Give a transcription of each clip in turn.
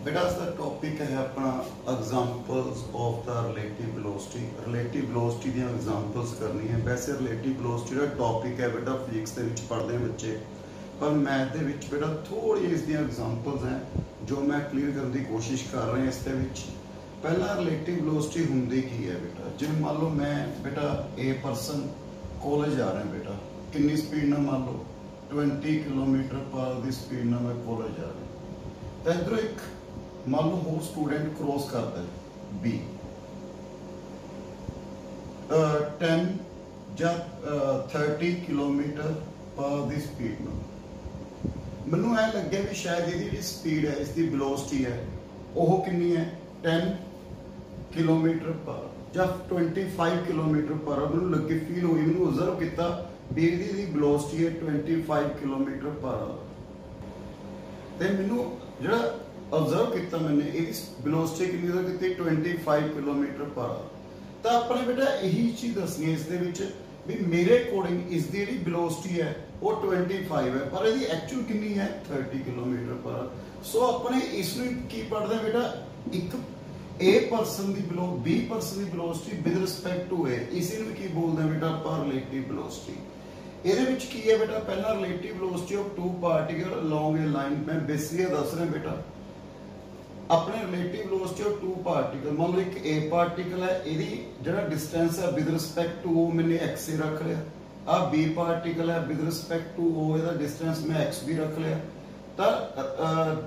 बेटा इसका टॉपिक है अपना examples of the relative velocity. Relative velocity the examples करनी है। वैसे रिलेटिव वेलोसिटी का टॉपिक है बेटा फिजिक्स के विच पढ़ते हैं बच्चे, पर मैथ के विच बेटा थोड़ी इसकी एग्जांपल्स हैं जो मैं क्लीयर करने की कोशिश कर रहा हूँ। इसके विच पहला रिलेटिव वेलोसिटी हुंदी की है बेटा, जिवें मान लो मैं बेटा ए परसन कॉलेज जा रहा है बेटा, कितनी स्पीड ना मान लो 20 किलोमीटर पर दी स्पीड ना मैं कॉलेज जा रहा हूँ। तो इधर एक मान लो होर स्टूडेंट क्रॉस करता है बी 10 या 30 किलोमीटर पर दी स्पीड में। मैनू ऐ लगे भी शायद ये स्पीड है, इसकी वेलोसिटी है वो कितनी है 10 किलोमीटर पर या 25 किलोमीटर पर। मैनू लगे फील हुई, मैनू ऑब्जर्व किया भी इसकी वेलोसिटी है 25 किलोमीटर पर। तो मैनू जो ऑब्जर्व किया मैंने इसकी वेलोसिटी कितनी की 25 किलोमीटर पर। तो अपने बेटा यही चीज दसनी है इसके विच भी मेरे अकॉर्डिंग इसकी जी वेलोसिटी है वो 25 है, पर इसकी एक्चुअल कितनी है 30 किलोमीटर पर। सो अपने इसमें की पढ़ते हैं बेटा एक ए परसन की बी परसन की वेलोसिटी विद रिस्पेक्ट टू ए, इसी की बोलते हैं बेटा पर रिलेटिव वेलोसिटी। ये की है बेटा पहला relative velocity of two particle along a line. मैं बेसिकली दस रहा बेटा अपने relative velocity of two particle. मान लो एक ए पार्टिकल है, यदि जो डिस्टेंस है विद रिस्पेक्ट टू ओ मैंने एक्स रख लिया। आ बी पार्टिकल है विद रिस्पेक्ट टू ओ, इसका डिस्टेंस मैं एक्स भी रख लिया। तो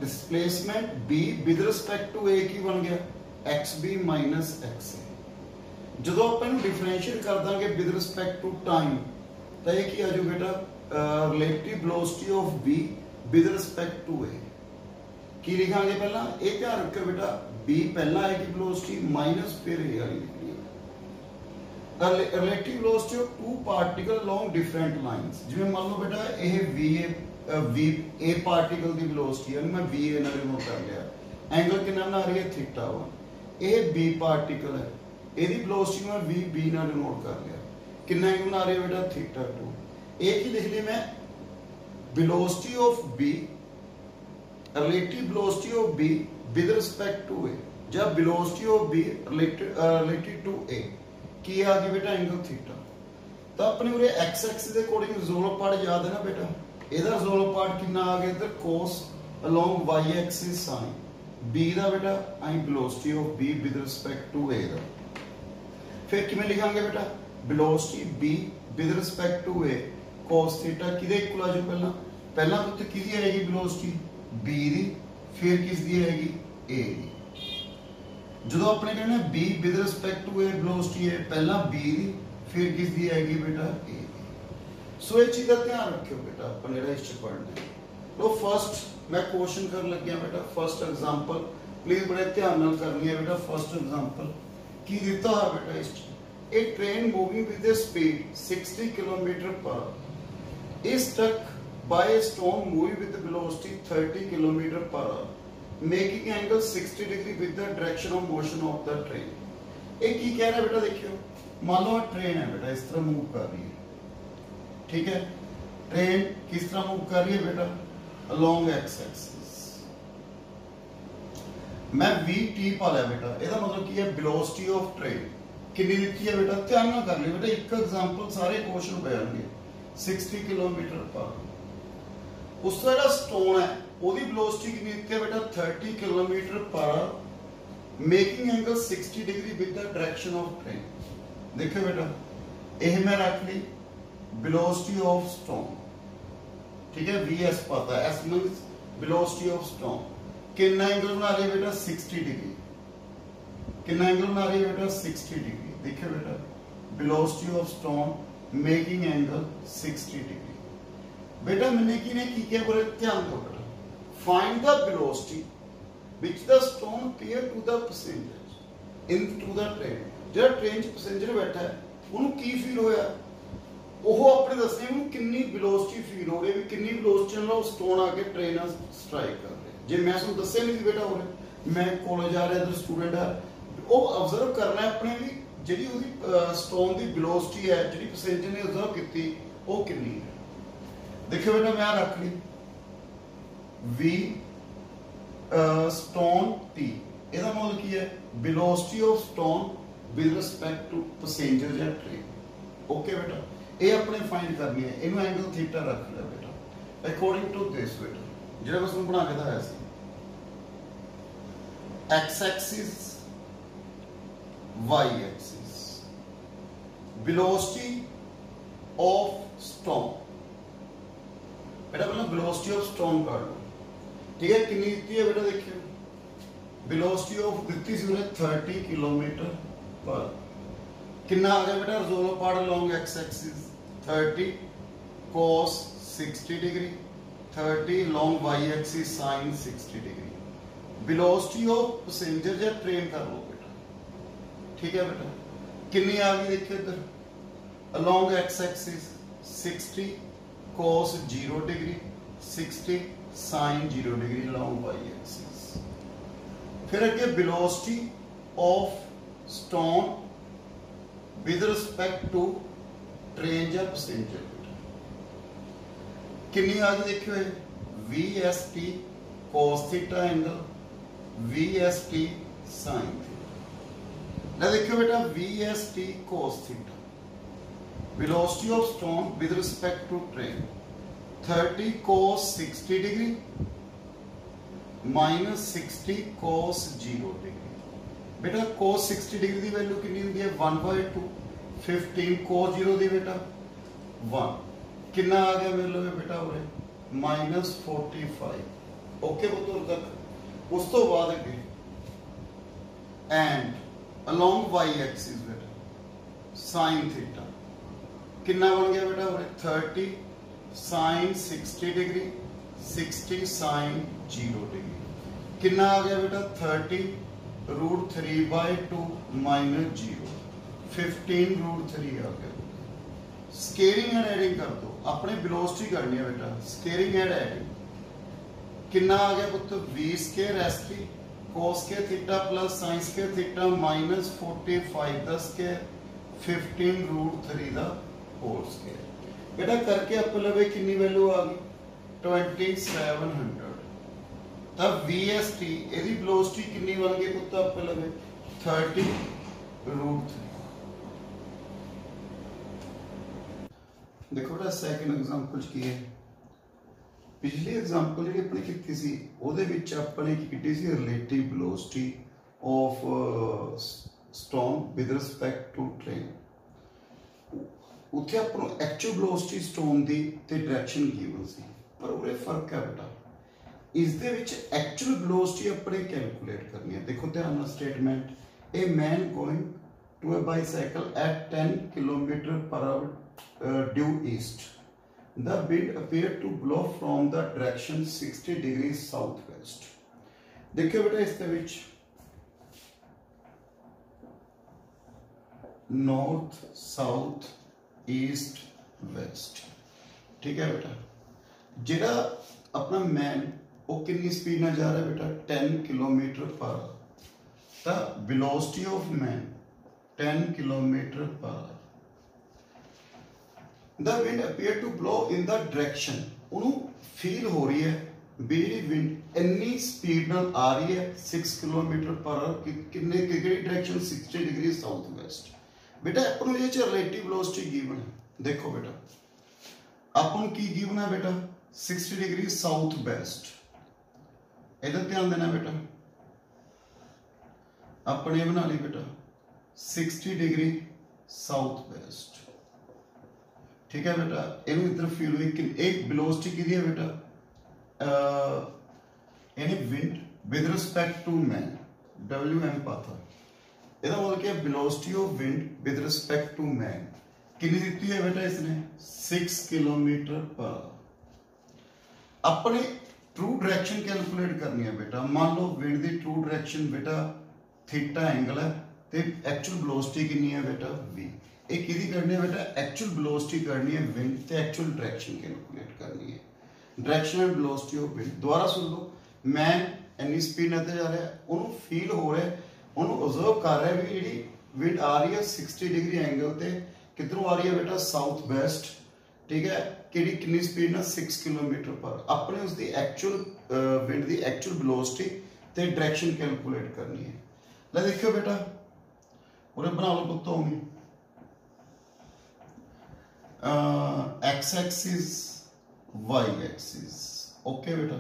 displacement B with respect to A की बन गया X B minus X A. जो अपन डिफरेंशिएट कर देंगे विद रिस्पेक्ट टू टाइम, तो ये की आ जाओ बेटा relative velocity of B with respect to A. की लिखांगे पहला ये ध्यान रखो बेटा बी पहला आएगी वेलोसिटी माइनस फिर ए वाली लिखनी है। Relative velocity of two particle along different lines. जिवें मान लो बेटा ये वी ए पार्टिकल की वेलोसिटी है, मैं वी ए नाल नोट कर लिया। एंगल कितना बना रही है थीटा 1। ये बी पार्टिकल है, ਇਹਦੀ वेलोसिटी मैं वी बी नाल नोट कर लिया। कितना एंगल बना रही है बेटा थीटा 2। एक ही लिख ली मैं velocity of B relative velocity of B with respect to A, जब velocity of B related to A की आ गई बेटा एंगल थीटा। तो अपने उरे एक्स एक्सिस के अकॉर्डिंग रिजोल्व पार्ट याद है ना बेटा, ਇਹਦਾ रिजोल्व पार्ट कितना आ गया इधर cos along y axis sin b ਦਾ बेटा आई velocity of b with respect to a ਦਾ। फिर किवें लिखांगे बेटा velocity b with respect to a cos theta किदे इक्वल आ जाओ। पहला तो किसदी आएगी वेलोसिटी बी दी, फिर किसदी आएगी ए दी। जो अपने कहना B with respect to A velocity है पहला बी दी, फिर किसदी आएगी बेटा ए दी। सो ये चीज का ध्यान रखियो बेटा अपन जेड़ा इस पढ़ना है। तो फर्स्ट मैं क्वेश्चन कर लग गया बेटा फर्स्ट एग्जांपल, प्लीज बड़े ध्यान नाल करनी है बेटा। फर्स्ट एग्जांपल की दिता है बेटा is a train moving with a speed 60 kilometre per is stuck by a stone moving with the velocity 30 km per hour, making angle 60 degree with the direction of motion of the train। एक ही कह रहा है बेटा देखियो, मान लो train है बेटा इस तरह मूव कर रही है, ठीक है। ट्रेन किस तरह मूव कर रही है बेटा along x axis। मैं vt पा लिया बेटा, ਇਹਦਾ मतलब ਕੀ ਹੈ velocity of train कितनी ਦਿੱਤੀ है बेटा, ध्यान ਨਾਲ कर लियो बेटा। एक एग्जांपल सारे क्वेश्चन पे आएंगे 60 किलोमीटर पर। उस जो स्टोन है उसकी वेलोसिटी कितनी दी है बेटा 30 किलोमीटर पर, making angle 60 degree with the direction of train. देखो बेटा यह मैं रख ली वेलोसिटी ऑफ स्टोन, ठीक है वी एस पता है, S means velocity of stone. कितना एंगल बना रही है बेटा 60 डिग्री। कितना एंगल बना रही है बेटा 60 डिग्री। देखिए बेटा velocity of stone making angle 60 degree. बेटा मैंने की क्या बोले ध्यान दो बेटा find the velocity which the stone clear to the passenger in to the train. जो ट्रेन च पैसेंजर बैठा है उन्होंने की फील होया वो अपने दसने उन्होंने कितनी वेलोसिटी फील हो रही है, कितनी वेलोसिटी नाल स्टोन आके ट्रेन स्ट्राइक कर रहे। जे मैं तुहानू दस्सिया नहीं बेटा हो मैं कॉलेज आ रहा इधर स्टूडेंट है वो ऑब्जर्व करना है अपने भी जी स्टोन की वेलोसिटी है जी पैसेंजर ने ऑब्जर्व की वो कितनी है। देखियो बेटा मैं रख ली v स्टोन टी, ਇਹਦਾ ਮਤਲਬ ਕੀ ਹੈ velocity of stone with respect to passenger ਜਾਂ train। ओके बेटा, ਇਹ ਆਪਣੇ फाइंड करनी है, ਇਹਨੂੰ एंगल थीटा रख लिया बेटा अकॉर्डिंग टू दिस बेटा ਜਿਹੜਾ ਬਸ ਨੂੰ ਬਣਾ ਕੇ ਦਿਖਾਇਆ ਸੀ। x axis y axis velocity of stone बेटा पहले velocity of stone कर लो, ठीक है। कितनी दी है बेटा, देखियो velocity of दी सी उन्हें 30 किलोमीटर पर, कितना आ गया बेटा resolve part along x axis 30 cos 60 degree, 30 long y axis sin 60 degree. velocity of passenger या ट्रेन कर लो बेटा, ठीक है बेटा। कितनी आ गई देखियो इधर along x axis 60 cos 0 degree, 60 sin 0 degree along y axis। फिर अगे velocity of stone with respect to train या passenger कितनी आ गई देखियो ये VST cos theta angle, VST sin theta. ना देखियो बेटा VST cos theta, velocity of stone with respect to train 30 cos 60 degree minus 60 cos 0 degree. बेटा cos 60 डिग्री की वैल्यू कितनी होती है 1/2, 15 cos 0 दी बेटा 1, कितना आ गया मेरे लो बेटा उरे -45। ओके पुत्र तक उस तो बाद अगे एंड अलोंग y एक्सिस बेटा sin थीटा कितना बन गया बेटा उरे 30 sin 60 डिग्री, 60 sin 0 डिग्री, कितना आ गया बेटा 30 √3/2 माइनस 0, 15 √3 आ गया। स्केलिंग एंड एडिंग कर दो, अपने वेलोसिटी करनी है बेटा स्केलिंग एंड एडिंग। कितना आ गया पुत्र v² st cos के थीटा प्लस sin के theta minus 45 the square 15 √3 the whole square. बेटा करके आप लगे कितनी वैल्यू आ गई 2700। तब VST यदि वेलोसिटी कितनी बन गई पुत्र आप लगे 30 √3। देखो बेटा सेकंड एग्जांपल की है, पिछली एग्जांपल जी अपनी की सी ਉਹਦੇ ਵਿੱਚ ਆਪਣੇ ਕੀ ਕੀਤੀ ਸੀ relative velocity of stone with respect to train. उत्थे आपको एक्चुअल वेलोसिटी स्टोन दी ते डायरेक्शन गिवन सी, पर उरे फर्क है बेटा इस दे विच एक्चुअल वेलोसिटी अपने कैलकुलेट करनी है। देखो ध्यान नाल statement, a man going to a bicycle at 10 km/h due east, the wind appear to blow from the direction 60 degree south west. देखियो बेटा इस दे विच नॉर्थ साउथ ईस्ट वेस्ट, ठीक है बेटा। जेड़ा अपना मैन वो कितनी स्पीड में जा रहा है बेटा 10 km/h, तो velocity of man 10 km/h। The wind appear to blow in the direction, उन्होंने फील हो रही है भी विंड इन्नी स्पीड नाल आ रही है 6 km/h कितने डायरेक्शन 60 डिग्री साउथ वेस्ट। बेटा अपन ये रिलेटिव वेलोसिटी गिवन है, देखो बेटा अपन की गिवन है बेटा 60 डिग्री साउथ वेस्ट। इधर ध्यान देना बेटा अपने बना ली बेटा 60 डिग्री साउथ वेस्ट, ठीक है बेटा। इन्हें इधर फील हुई कि एक वेलोसिटी की है बेटा यानी wind with respect to man WM पाता, ਇਹਦਾ मतलब क्या velocity of wind with respect to man कितनी दी है बेटा इसने 6 km/h। अपने ट्रू डायरेक्शन कैलकुलेट करनी है बेटा। मान लो विंड दी ट्रू डायरेक्शन बेटा थीटा एंगल है ते एक्चुअल वेलोसिटी कितनी है बेटा v। एक किदी करनी है बेटा एक्चुअल वेलोसिटी करनी है विंड ते एक्चुअल डायरेक्शन कैलकुलेट करनी है, direction and velocity of wind. दोबारा सुन लो, मैन इतनी स्पीड नाल जा रहा है, उन्होंने फील हो रहा है, उन्होंने ऑब्जर्व कर रहा है भी जी विंड आ रही है 60 डिग्री एंगल ते किधरों आ रही है बेटा साउथ वेस्ट, ठीक है। कितनी स्पीड ना 6 किलोमीटर पर। अपने उसकी एक्चुअल विंड की एक्चुअल वेलोसिटी ते डायरेक्शन कैलकुलेट करनी है। ले देखियो बेटा उरे बना लो पुत्तो होगी X axis Y axis. Okay बेटा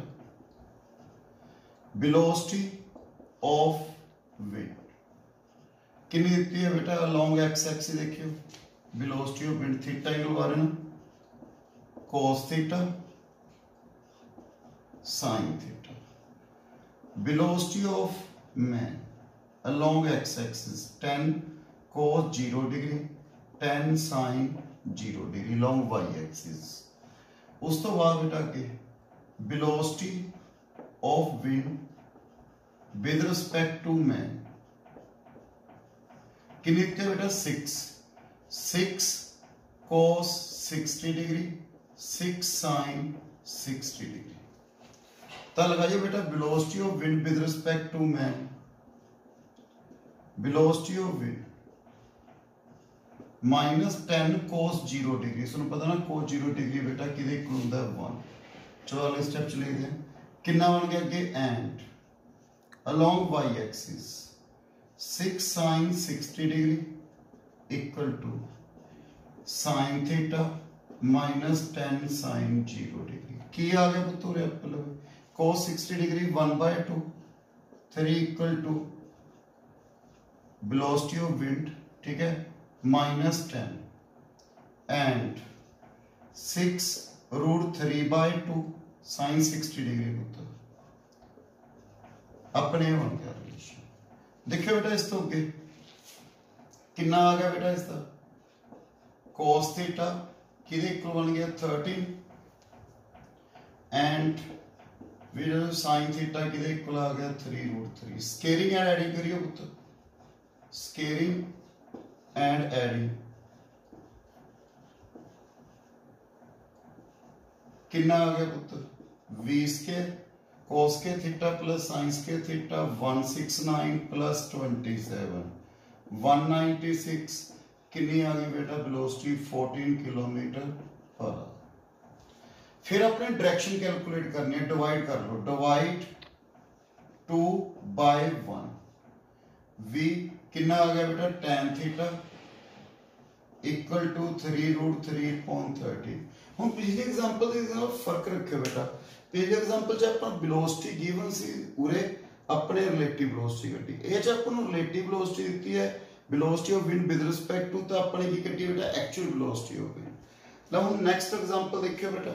वेलोसिटी ऑफ विंड कितनी दी है बेटा अलोंग एक्स एक्सिस। देखियो velocity of wind theta angle बारे ना cos theta sin theta. Velocity of man along x axis 10 cos 0 degree 10 sin 0 degree along y axis। उस तो बाद बेटा के velocity of wind with respect to man कितनी थे बेटा 6 cos 60 डिग्री 6 sin 60 डिग्री। तो लगाइए बेटा velocity of wind with respect to man velocity of wind -10 cos 0 degree. सुनो पता ना cos 0 डिग्री बेटा किदे इक्वल होता है 1। चलो अगले स्टेप च लिखते हैं कितना बन गया अगे and along y axis 6 sin 60 degree equal to sin theta -10 sin 0 degree. की आ गया पुत्तों रे cos 60 degree 1/2 3 equal to velocity of wind ठीक है -10 एंड 6 √3/2 sin 60 डिग्री पुत्तर अपने बन गया रिलेशन। देखियो बेटा इस तो अगे कितना आ गया बेटा इसका cos थीटा किदे इक्वल बन गया 13 एंड फिर sin थीटा किदे इक्वल आ गया 3√3। स्केयरिंग एंड एडिंग करियो पुत्र स्केयरिंग एंड एडिंग कितना आ गया पुत्र v स्केयर cos के थीटा प्लस sin के थीटा 169 प्लस 27 196 कितनी आ गई बेटा वेलोसिटी 14 किलोमीटर पर आवर। फिर अपने डायरेक्शन कैलकुलेट करनी है डिवाइड कर लो डिवाइड 2/1 v कितना आ गया बेटा tan थीटा इक्वल टू 3√3.30। हम पिछले एग्जांपल ਦੇ फर्क रखे बेटा पिछले एग्जांपल च ਆਪਾਂ वेलोसिटी गिवन सी उरे अपने रिलेटिव वेलोसिटी कटी ਇਹ ਚ ਆਪਾਂ ਨੂੰ रिलेटिव वेलोसिटी ਦਿੱਤੀ है velocity of wind with respect to तो अपने की कटी बेटा एक्चुअल वेलोसिटी हो गई। ला हम नेक्स्ट एग्जांपल देखियो बेटा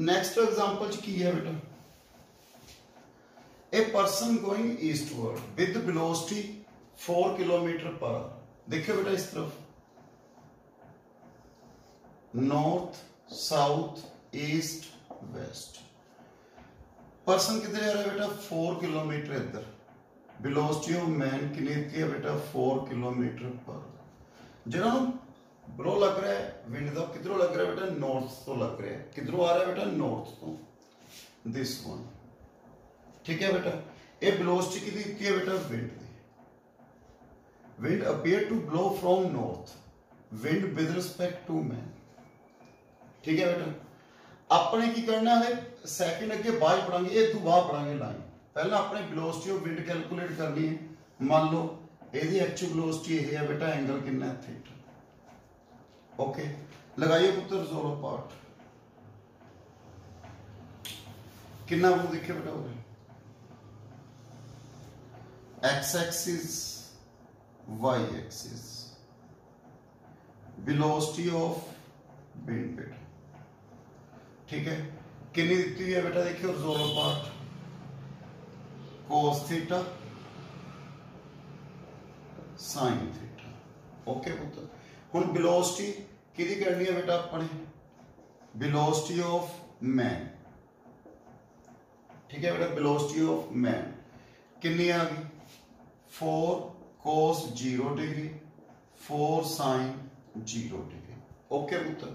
नेक्स्ट एग्जांपल च की है बेटा a person going eastward with velocity 4 kilometre per our. देखियो बेटा इस तरफ north south east waste person कितने जा रहा है बेटा 4 किलोमीटर इधर वेलोसिटी ऑफ मैन कितनी है बेटा 4 किलोमीटर पर। जरा ब्रो लग रहा है विंड का किधरों लग रहा है बेटा नॉर्थ तो लग रहा है किधरों आ रहा है बेटा नॉर्थ तो दिस वन ठीक है बेटा। ये वेलोसिटी कितनी दी है बेटा विंड की wind appear to blow from north wind with respect to man ठीक है बेटा। अपने की करना है सैकंड अगे बाद पढ़ांगे ये तू बाद पढ़ांगे लाइन पहला अपने वेलोसिटी ऑफ विंड कैलकुलेट करनी है। मान लो यदि एक्चुअल वेलोसिटी ये है बेटा एंगल कितना है थीटा। ओके लगाइए पुत्र जोरो पार्ट कितना वो देखिए बेटा हो X axis Y axis velocity of wind बेटा ठीक है कितनी दी है बेटा देखिए जोरो part cos theta sin theta. Okay पुत्र हुन वेलोसिटी किदी करनी है बेटा अपने वेलोसिटी ऑफ मैन ठीक है बेटा वेलोसिटी ऑफ मैन कितनी आ गई 4 cos 0 degree 4 sin 0 degree. Okay पुत्र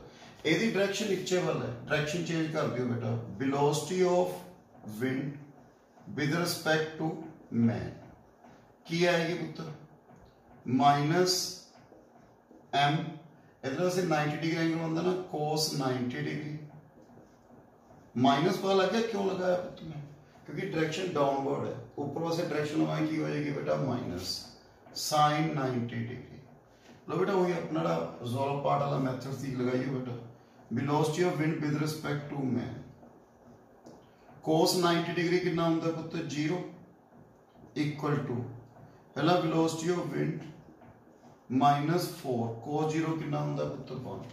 एदी डायरेक्शन नीचे वाला है डायरेक्शन चेंज कर दियो बेटा velocity of wind with respect to man की आएगी पुत्र -m इधर से 90 डिग्री एंगल होता ना cos 90 डिग्री माइनस पता लग गया क्यों लगाया पुत्र में, क्योंकि डायरेक्शन डाउनवर्ड है, ऊपर वाले डायरेक्शन हमारी की हो जाएगी बेटा माइनस साइन 90 डिग्री। लो बेटा वही अपना रिजॉल्व पार्ट वाला मेथड सीख लगाइए बेटा। Velocity of wind with respect to man, cos 90 degree कितना होता है पुत्र 0 इक्वल टू पहला वेलोसिटी ऑफ विंड -4 cos 0 कितना होता है पुत्र 1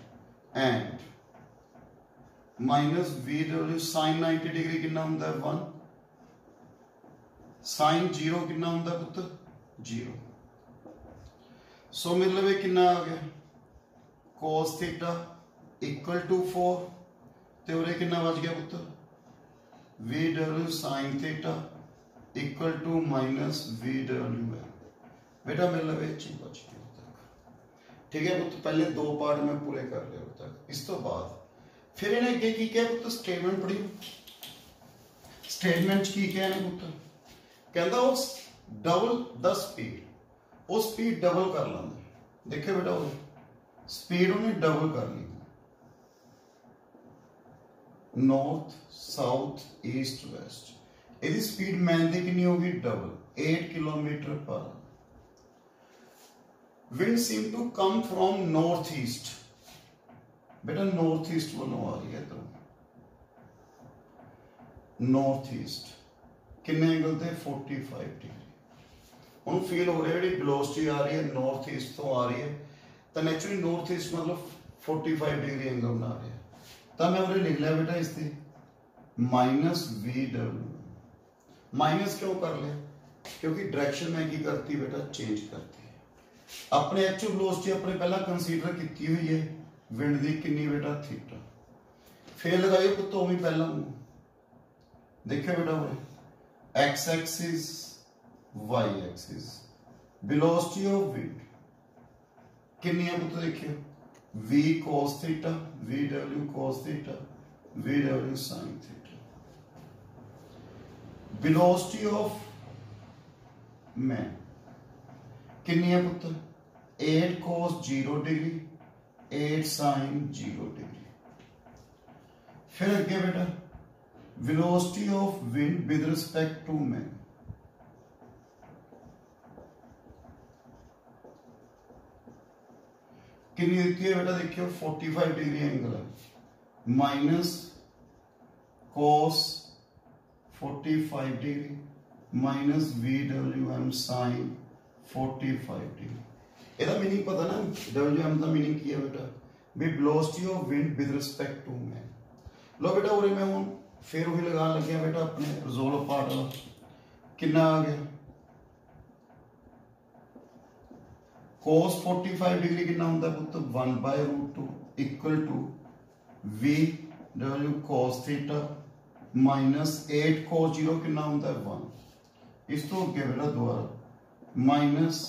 and minus VW sin 90 degree कितना होता है 1 sin 0 कितना होता है पुत्र 0। सो मतलब ये कितना आ गया cos थीटा इक्वल टू 4 ते उरे कितना बच गया पुत्र VW sin theta equal to minus VW बेटा मतलब ये चीज बच गई तक। ठीक है पुत्र, पहले दो पार्ट में पूरे कर रहे हो तक। इस तो बाद फिर इन्हें अगे की क्या पुत्र स्टेटमेंट पढ़ी, स्टेटमेंट की क्या है पुत्र कहता उस डबल द स्पीड, वो स्पीड डबल कर लेंगे। देखिए बेटा वो स्पीड उन्हें डबल कर ली, नॉर्थ साउथ ईस्ट वेस्ट, यदि स्पीड मैन दी कितनी होगी डबल 8 किलोमीटर पर। Wind seem to come from north east, बेटा नॉर्थ ईस्ट वालों आ रही है तो नॉर्थ ईस्ट कितने एंगल थे 45 डिग्री। हम फील हो रहा है जी वेलोसिटी आ रही है नॉर्थ ईस्ट तो आ रही है, तो नेचुरली नॉर्थ ईस्ट मतलब 45 डिग्री एंगल बना रहे हैं। तो मैं उन्हें लिख लिया बेटा इससे माइनस VW। माइनस क्यों कर ले, क्योंकि डायरेक्शन में की करती बेटा चेंज करती है। अपने एक्चुअल वेलोसिटी अपने पहला कंसीडर की हुई है विंड दी कितनी बेटा थीटा, फिर लगाइए पुत्तो भी पहला देखिए बेटा वो X axis Y axis velocity of wind कितनी है पुत्र देखिए v cos theta VW cos theta VW sin theta. Velocity of man कितनी है पुत्र 8 cos 0 डिग्री 8 sin 0 डिग्री। फिर अगे बेटा velocity of wind with respect to man कितनी देती है बेटा देखियो 45 डिग्री एंगल है minus cos 45 degree minus VWM sin 45 degree. ਇਹਦਾ मीनिंग पता ना WM का मीनिंग की है बेटा भी velocity of wind with respect to man. लो बेटा उरे मैं हूं फिर वही लगान लग गया बेटा अपने रिजॉल्व पार्ट वाला कितना आ गया cos 45 डिग्री कितना होता है पुत्र 1/√2 equal to VW cos theta minus 8 cos 0 कितना होता है 1। इस तो क्या बेटा दोबारा माइनस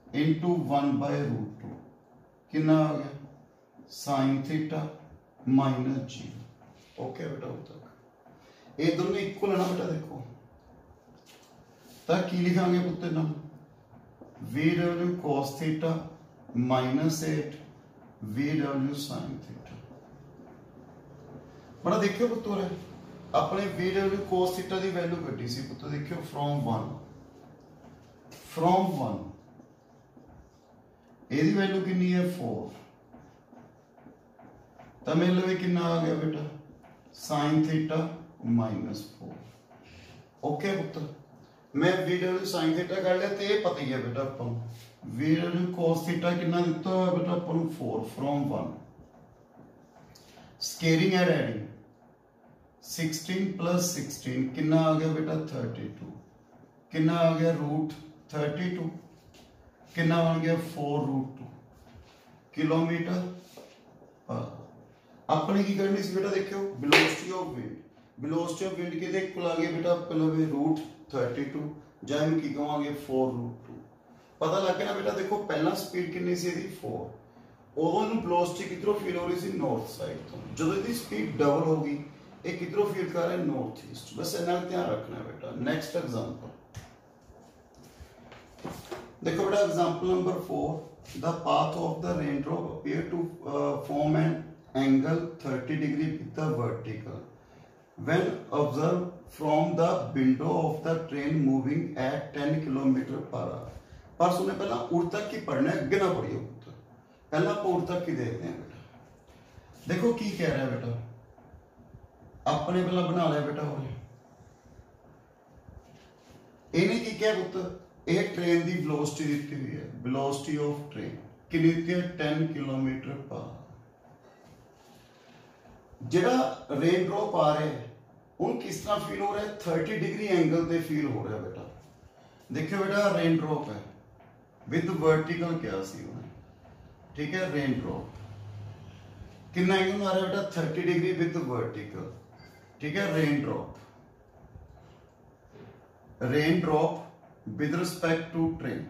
इंटू 1/√2 कितना आ गया साइन थीटा माइनस 0। ओके बेटा अब तक ये दोनों इक्वल है ना बेटा देखो तक की लिखांगे पुत्र नाम VW cos theta minus 8 VW sin theta. बड़ा देखियो पुत्र अपने VW cos थीटा की वैल्यू कटी सी पुत्र देखियो फ्रॉम 1 ਇਹਦੀ वैल्यू कितनी है 4 तो मेरे लिए कितना आ गया बेटा sin थीटा माइनस 4। ओके पुत्र मैं VW sin थीटा कर लिया तो ये पता ही है बेटा अपन VW cos थीटा कितना दिता है बेटा अपन 4 from 1 scaling and adding 16 plus 16 कितना आ गया बेटा 32 कितना आ गया √32 कितना बन गया 4√2 किलोमीटर पर। अपने की करनी सी बेटा देखियो वेलोसिटी ऑफ विंड के देख कुल आ गया बेटा पहले √32 जाए की कहांगे 4√2 पता लग गया ना बेटा देखो पहला स्पीड कितनी सी थी 4 ओवन वेलोसिटी किधरों फील हो रही थी नॉर्थ साइड तो जब इसकी स्पीड डबल होगी ये किधरों फील कर रहा है नॉर्थ ईस्ट। बस इतना ध्यान रखना है बेटा। नेक्स्ट एग्जांपल देखो बेटा example number 4 the path of the rain drop appear to form an angle 30 degree with the vertical when observed from the window of the train moving at 10 km per hour। पर सुने पहला उड़ तक की पढ़ना है, अगे ना पढ़ियो पुत्र, पहला आप उड़ तक की देखते हैं बेटा। देखो की कह रहा है बेटा, अपने पहला बना लिया बेटा हो इन्हें की क्या पुत्र, एक ट्रेन की वेलोसिटी दी हुई है, वेलोसिटी ऑफ ट्रेन कितनी दी है 10 किलोमीटर पर। जेड़ा रेन ड्रॉप आ रहे हैं उन किस तरह फील हो रहा है, 30 डिग्री एंगल पे फील हो रहा है बेटा। देखियो बेटा रेन ड्रॉप है विद वर्टिकल क्या सी होना, ठीक है। रेन ड्रॉप कितना एंगल आ रहा है बेटा, 30 डिग्री विद वर्टिकल, ठीक है। Rain drop with respect to train,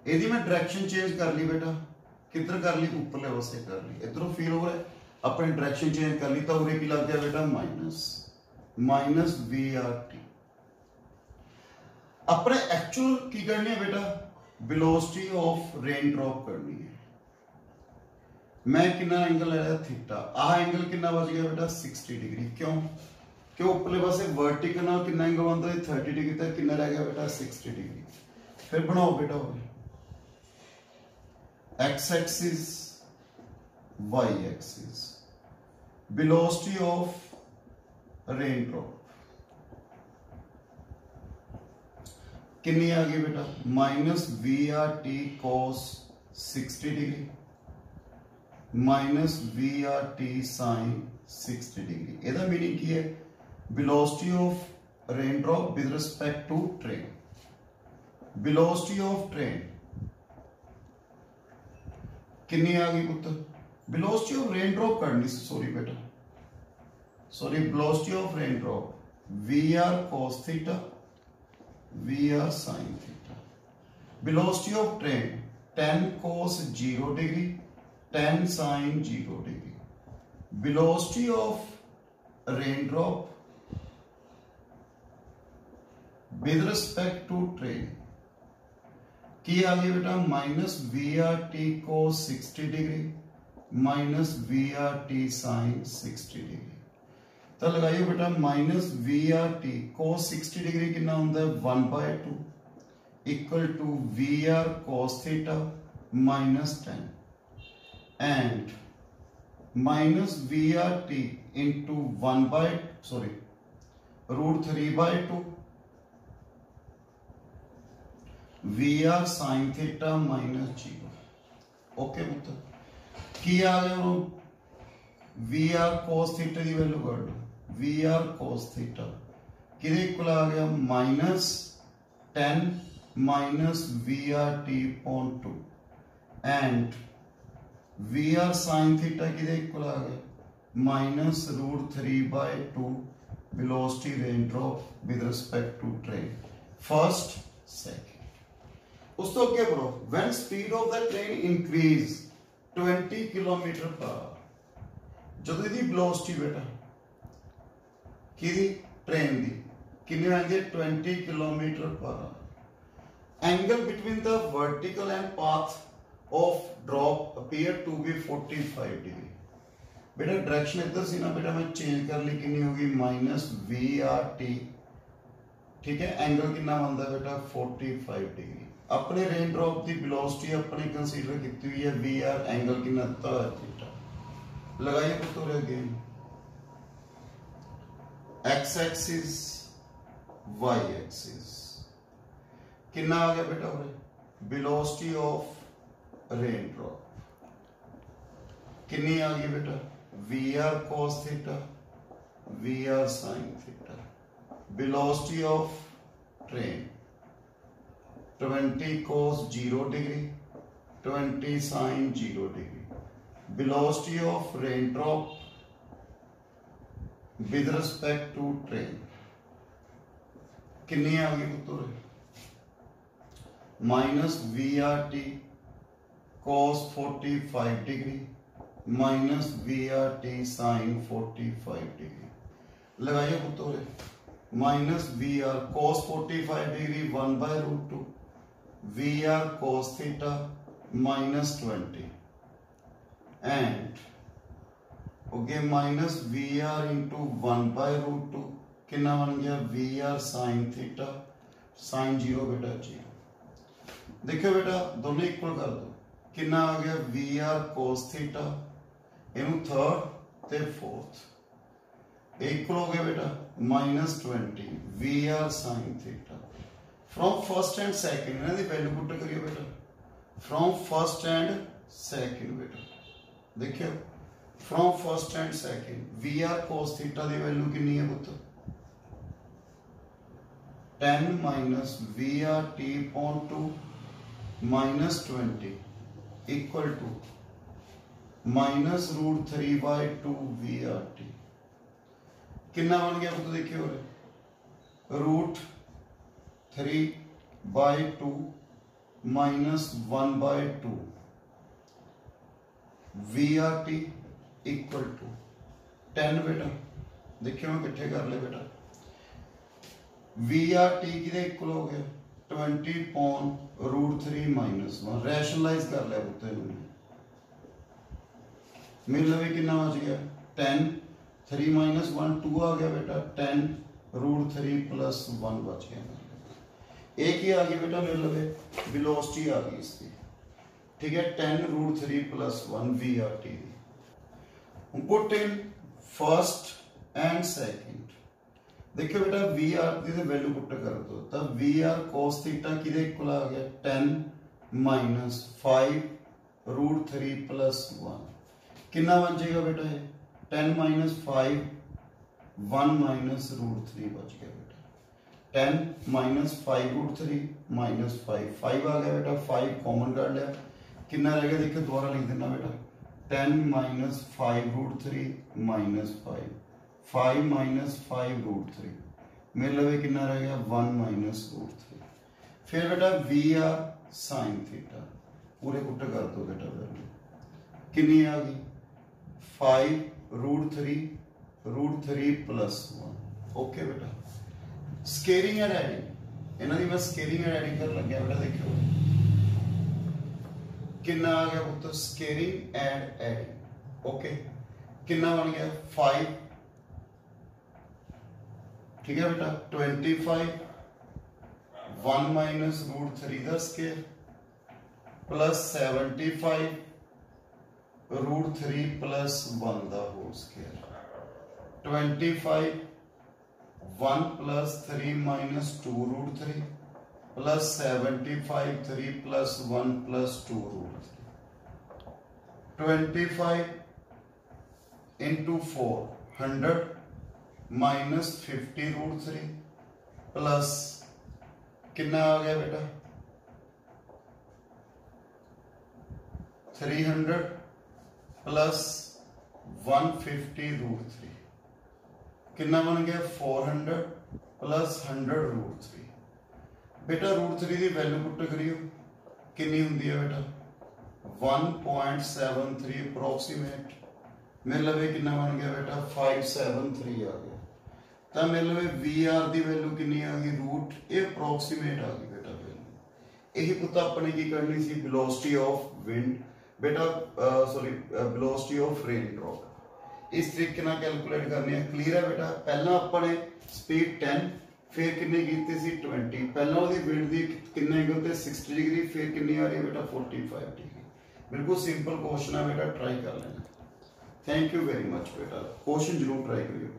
यदि मैं डायरेक्शन चेंज कर ली बेटा, किधर कर ली, ऊपरले पासे कर ली, इधरों फील हो रहा है, अपने डायरेक्शन चेंज कर ली तो उरे की लग गया बेटा माइनस VRT। अपने एक्चुअल की करनी है बेटा, वेलोसिटी ऑफ रेन ड्रॉप करनी है। मैं कितना एंगल है थीटा, आ एंगल कितना बच गया बेटा 60 डिग्री, क्यों ऊपरले पासे वर्टिकल नाल कितना एंगल बनता है 30 डिग्री तक, कितना रह गया बेटा 60 डिग्री। फिर बनाओ बेटा X axis Y axis, velocity of rain drop कितनी आ गई बेटा, -VRT cos 60 degree -VRT sin 60 degree. ਇਹਦਾ मीनिंग की है, velocity of rain drop with respect to train. Velocity of train कितनी आ गई पुत्र, वेलोसिटी ऑफ रेन ड्रॉप करनी, सॉरी बेटा, velocity of rain drop VR cos theta VR sin theta. Velocity of train 10 cos 0 degree 10 sin 0 degree. Velocity of rain drop with respect to train की आ गई बेटा -VRT cos 60 degree -VRT sin 60 degree. तो लगाइए बेटा -VRT cos 60 degree कितना होता है 1/2 equal to VR cos theta -10 and -VRT into √3/2 VR sin theta -0। Okay पुत्र की आ गया VR cos थीटा की वैल्यू कर लो, VR cos थीटा किधे इक्वल आ गया -10 -VRT/2 and VR sin theta किधे इक्वल आ गया -√3/2 velocity rain drop with respect to train, first second. उस तो क्या पढ़ो, when speed of the train increase 20 kilometre per our, जब इसकी वेलोसिटी बेटा की ट्रेन दी कितनी आएंगे 20 kilometre per hour, angle between the vertical and path of drop appear to be 45 degree. बेटा डायरेक्शन इधर सी ना बेटा, मैं चेंज कर ली, कितनी होगी -VRT, ठीक है। एंगल कितना बनता है बेटा 45 डिग्री। अपने रेन ड्रॉप की वेलोसिटी अपने कंसीडर की हुई है VR, एंगल कितना थीटा। लगाइए पुत्र again X axis Y axis कितना आ गया बेटा वेलोसिटी ऑफ रेन ड्रॉप कितनी आ गई बेटा VR cos theta VR sin theta. Velocity of train 20 cos 0 degree 20 sin 0 degree. Velocity of rain drop with respect to train कितनी आ गई पुत्र -VRT cos 45 degree -VRT sin 45 degree. लगाइए पुत्र -VR cos 45 degree 1/√2 VR cos theta -20 and okay minus V R into 1/√2 कितना बन गया V R sine theta sine 0 बेटा 0। देखो बेटा दोनों इक्वल कर दो कितना आ गया वी आर कोस थीटा इनू थर्ड ते फोर्थ इक्वल हो गया बेटा -20 V R sine theta from first and second इन्हां दी वैल्यू पुट करियो बेटा फ्रॉम फर्स्ट एंड सेकंड बेटा देखियो from first and second V R cos theta दी वैल्यू कितनी है पुत्र 10 minus V R T upon 2 -20 equal to -√3/2 V R T कितना बन गया पुत्र देखियो √3/2 -1/2 V R T equal to 10 बेटा देखियो मैं किट्ठे कर ले बेटा वी आर टी किदे इक्वल हो गया 20 अपॉन √3 -1 रैशनलाइज कर लिया पुत्र मेरे लवे कितना बच गया 10 3 - 1 2 आ गया बेटा 10 √3 + 1 बच गया एक ही आ गया बेटा मेरे लवे वेलोसिटी आ गई इसकी ठीक है 10 √3 + 1 V R T put in first and second देखियो बेटा वी आर टी दी वैल्यू पुट कर दो तब वी आर cos थीटा किदे इक्वल आ गया 10 - 5 √3 + 1 कितना बन जाएगा बेटा ये 10 - 5 1 - √3 बच गया बेटा 10 - 5 √3 -5 5 आ गया बेटा 5 कॉमन कर लिया कितना रह गया देखिए दोबारा लिख देना बेटा 10 - 5 √3 -5 5 - 5 √3 मेरे लवे कितना रह गया 1 - √3 फिर बेटा वी आर साइन थीटा पूरे पुट कर दो बेटा वैल्यू कितनी आ गई 5 √3 + 1 ओके बेटा स्केलिंग एंड एडिंग इन्हां दी मैं स्केलिंग एंड एडिंग कर लग गया बेटा देखियो कितना आ गया पुत्र स्केलिंग एंड एडिंग ओके कितना बन गया 5 ठीक है बेटा 25 1 - √3 the square plus 75 √3 + 1 the whole square 25 1 + 3 - 2 √3 plus 75 3 + 1 + 2 √3 25 into 4 100 minus 50 √3 plus कितना आ गया बेटा 300 plus 150 √3 कितना बन गया 400 plus 100 √3 बेटा √3 की वैल्यू पुट करियो कितनी होंगी है बेटा 1.73 अप्रोक्सीमेट मेरे लवे कितना बन गया बेटा 573 आ गया तो मेरे लवे वी आर की वैल्यू कितनी आ गई रूट ये अप्रोक्सीमेट आ गई बेटा वैल्यू यही पुत अपने की करनी सी वेलोसिटी ऑफ विंड बेटा sorry velocity of rain drop इस तरीके ना कैलकुलेट करनी है क्लियर है बेटा पहला अपने स्पीड 10 फिर कितनी कीती सी 20 पहला ਉਹਦੀ विंड ਦੀ कितने एंगल ਤੇ 60 डिग्री फिर कितनी आ रही है बेटा 45 डिग्री बिल्कुल सिंपल क्वेश्चन है बेटा ट्राई कर लेना थैंक यू वेरी मच बेटा क्वेश्चन जरूर ट्राई करिए।